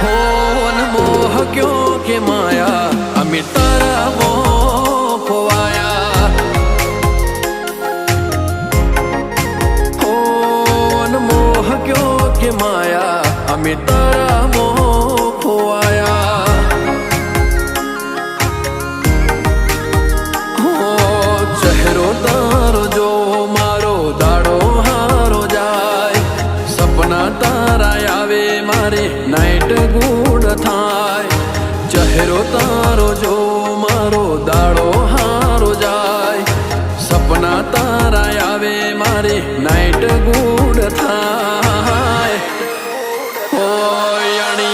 होन मोह क्यों के माया अमी तारा मोह खोवाया होन मोह क्यों के माया अमी तारा मोह खोवाया हो चेहरो तारो जो मारो दाड़ो हारो जाए सपना तारा आवे मारे नाइट गुड थाय चेहरो तारो जो मारो दाड़ो हारो जाए सपना तारा आवे मारे नाइट गुड थाय